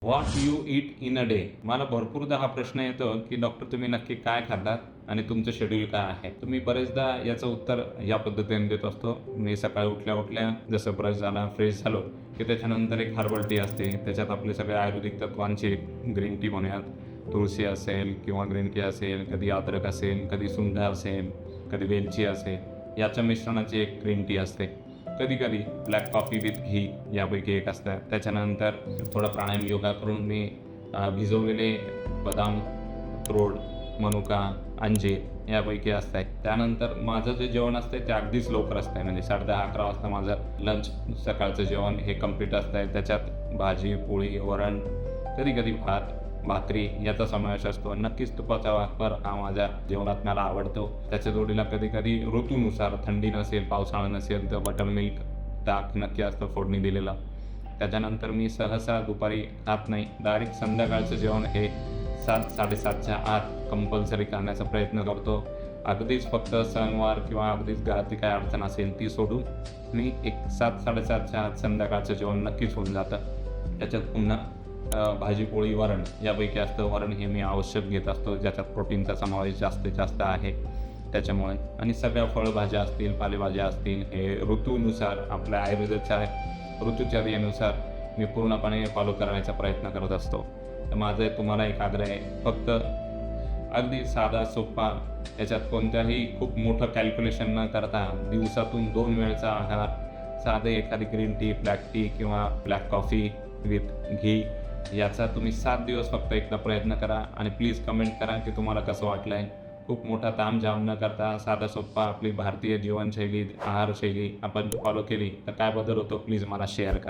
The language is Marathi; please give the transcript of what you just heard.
What you eat in a day. मला भरपूरदा हा प्रश्न येतो की डॉक्टर तुम्ही नक्की काय खातात आणि तुमचं शेड्यूल काय आहे. तुम्ही बरेचदा याचं उत्तर या पद्धतीने देत असतो. मी सकाळी उठल्या उठल्या जसं ब्रश झाला, फ्रेश झालो की त्याच्यानंतर एक हर्बल टी असते. त्याच्यात आपले सगळे आयुर्वेदिक तत्वांची ग्रीन टी म्हणूयात. तुळशी असेल किंवा ग्रीन टी असेल, कधी अद्रक असेल, कधी सुंठ असेल, कधी वेलची असेल, याच्या मिश्रणाची एक ग्रीन टी असते. कधी-कधी ब्लॅक कॉफी विथ घी यापैकी एक असतं. त्याच्यानंतर थोडा प्राणायाम योगा करून मी भिजवलेले बदाम, अक्रोड, मनुका, अंजीर यापैकी असतं. त्यानंतर माझं जे जेवण असतं ते अगदीच लवकर असतं. म्हणजे 10:30-11 वाजता माझं लंच सकाळचं जेवण हे कंप्लीट असतं. त्याच्यात भाजी, पोळी, वरण, कधी-कधी भात, भाकरी याचा समावेश असतो. नक्कीच तुपाचा वापर हा माझ्या जेवणात मला आवडतो. त्याच्या जोडीला कधी-कधी ऋतूनुसार थंडी नसेल, पावसाळा नसेल तर बटर मिल्क, ताक नक्की असतं फोडणी दिलेलं. त्याच्यानंतर मी सहसा दुपारी खात नाही. डायरेक्ट संध्याकाळचं जेवण हे 7-7:30च्या आत कंपल्सरी करण्याचा प्रयत्न करतो. अगदीच फक्त सणवार किंवा अगदीच घरातली काही अडचण असेल ती सोडून मी एक 7-7:30च्या आत संध्याकाळचं जेवण नक्कीच होऊन जातं. त्याच्यात पुन्हा भाजी, पोळी, वरण यापैकी असतं. वरण हे मी आवश्यक घेत असतो, ज्याच्यात प्रोटीनचा समावेश जास्तीत जास्त आहे त्याच्यामुळे. आणि सगळ्या फळभाज्या असतील, पालेभाज्या असतील, हे ऋतूनुसार आपल्या आयुर्वेदाच्या ऋतुचर्येनुसार मी पूर्णपणे फॉलो करण्याचा प्रयत्न करत असतो. तर माझं तुम्हाला एक आग्रह आहे, फक्त अगदी साधा सोपा, याच्यात कोणत्याही खूप मोठं कॅल्क्युलेशन न करता दिवसातून 2 वेळचा आहार, साधे एखादी ग्रीन टी, ब्लॅक टी किंवा ब्लॅक कॉफी विथ घी याचा तुम्ही 7 दिवस फक्त एकदा प्रयत्न करा आणि प्लीज कमेंट करा की तुम्हाला कसं वाटलं आहे. खूप मोठा तामझाम न करता साधा सोप्पा आपली भारतीय जीवनशैली, आहारशैली आपण फॉलो केली तर काय बदल होतो प्लीज मला शेअर करा.